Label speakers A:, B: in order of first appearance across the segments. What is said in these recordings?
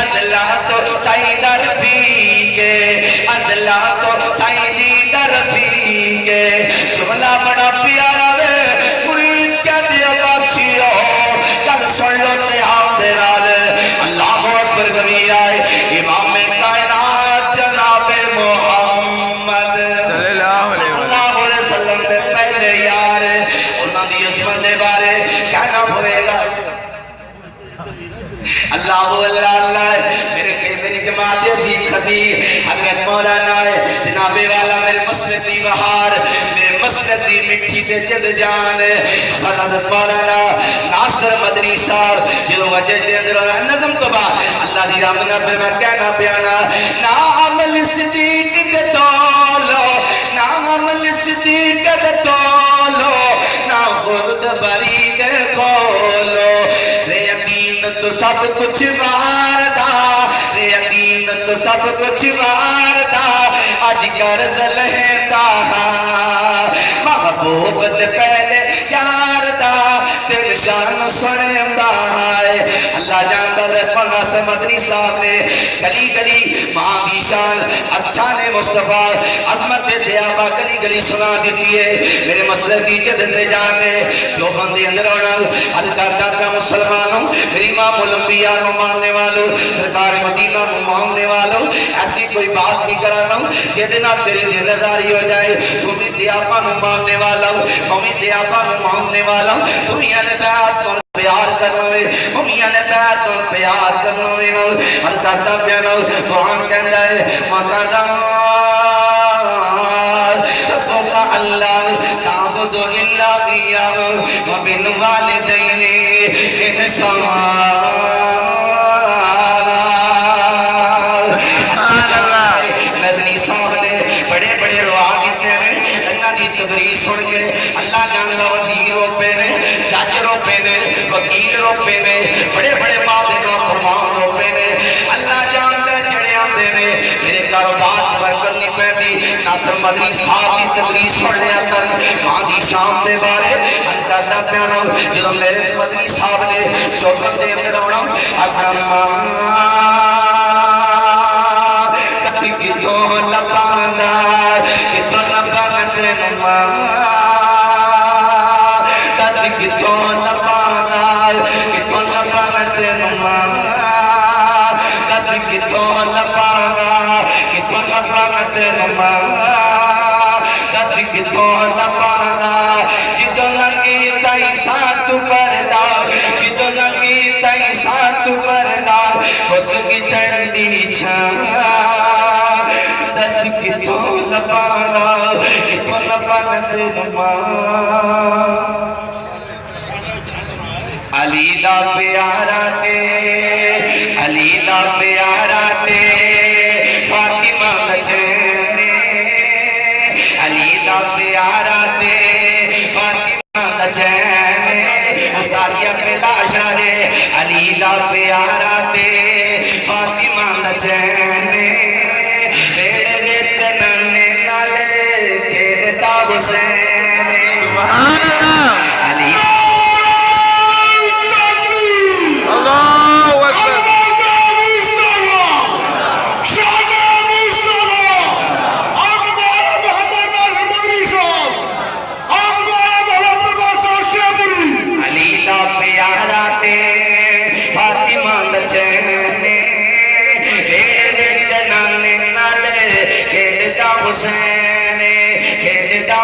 A: ادلا تو سائی در پیگے ادلا تو سائی جی در پیگے جملہ بڑا پیارا وے مرید کیا دیا باسیو کل سن لو تے آپ دیرال اللہ اکبر کبھی آئے امام کائنات جناب محمد صلی اللہ علیہ وسلم دے پہلے یار انہاں دی عظمت دے بارے کہنا ہوئے گا اللہ اللہ میری جماعت عظیم خطیب حضرت مولانا جناب والا میرے مسجد دی بہار میرے مسجد دی مٹھی تے جد جان حضرت مولانا ناصر مدنی صاحب جو وجہ دے اندر نظم تو با اللہ دی رحمت پہ میں کہنا پیانا نا عمل صدیق دے تولو نا عمل صدیق دے تولو نا خود بری دے کھولو تو سب کچھ واردا یقین تو سب کچھ واردا آج قرض لہتا محبوب دے پہلے یار دا تیرے شان سنے امدائے اللہ جاندہ دے پڑھنا سے مدنی صاحب نے گلی گلی ماں دی شان اچھا نے مصطفیٰ عظمت سے آبا گلی گلی سنا دیتی ہے میرے مسئلہ کی جدت جانے جو بندے اندر ہونا حد کرتا پہ مسلمانوں میری امام الانبیاء نو ماننے والوں سرکار مدینہ نو ماننے والوں ایسی کوئی بات نہیں کرانا جیدنا تیرے دل رضاری ہو جائے تمہیں سے آپا نو ماننے والا تمہیں سے آپا نو ماننے والا تمہیں نے بیعت پر پیار کرنا ہے تمہیں نے بیعت پر پیار کرنا ہے ہر کرتا پیانا قرآن کہتا ہے مقدم ربک اللہ تعبد اللہ قیہ وبن والدین احسان مدنی صاحب نے بڑے بڑے روا دیتے ہیں اللہ دی تقریر سن کے اللہ جاننا وزیر روپے نے جج روپے نے وکیل روپے نے بڑے بڑے معاملے فرمان روپے نے اللہ جانتا جڑے آتے نے میرے کاروبار برکت نہیں پہنی ناصر مدنی صاحب کی تقریر سن لیا سن ماں دی شام دے بارے اللہ پیانا جدو میرے مدنی صاحب نے چوکن دے میں رونا کسی کی تو لپانا کتو لپانا تینما کسی کی تو لپانا کتو لپانا تینما کسی کی تو لپانا کتو لپانا تینما کسی کی تو لپانا جدو لگی تائی ساتھ پردہ جدو لگی تائی ساتھ پردہ اس کی ٹھنڈی چھان دس کی تو لپانا کتو لپانا تینما علی دا پیارا تے علی دا پیارا تے فاطمہ بچنے علی دا پیارا تے فاطمہ بچنے استادیہ پہلا اشارے علی دا پیارا تے فاطمہ بچنے میرے چننے نالے کھیلتا حسین سبحان اللہ علی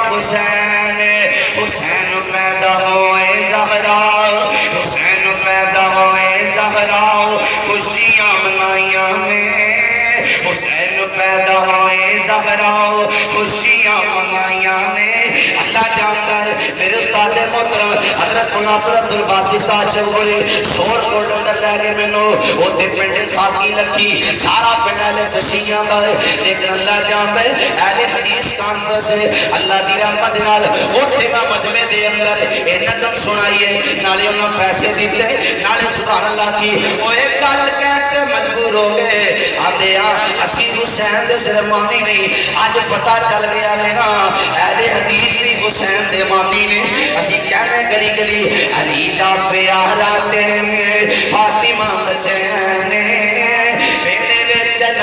A: حسین حسین پیدا ہوئے زہرا حسین پیدا ہوئے زہرا خوشیاں منائیاں میں حسین پیدا ہوئے زہرا خوشیاں منائیاں نے اللہ جانتا ہے میرے استاد محترم حضرت منافر عبدالباسی صاحب شہوری شور کوٹ اندر لے گئے میں نو ہوتے پنڈے خاکی لکھی سارا پنڈالے دشیاں دائے لیکن اللہ جانتا ہے اہل حدیث کانفرنس ہے اللہ دی رحمت نال ہوتے میں مجمع دے اندر اے نظم سنائیے نالے انہوں پیسے دیتے نالے سبحان اللہ کی وہ ایک گل کہتے مجبور ہو گئے آدھے اسی حسین دے صرف مانی نہیں آج پتا چل گیا میرا اہل حدیث بھی حسین دے مانی نے اسی کہنے گلی گلی علی دا پیارا تیرے فاطمہ سچینے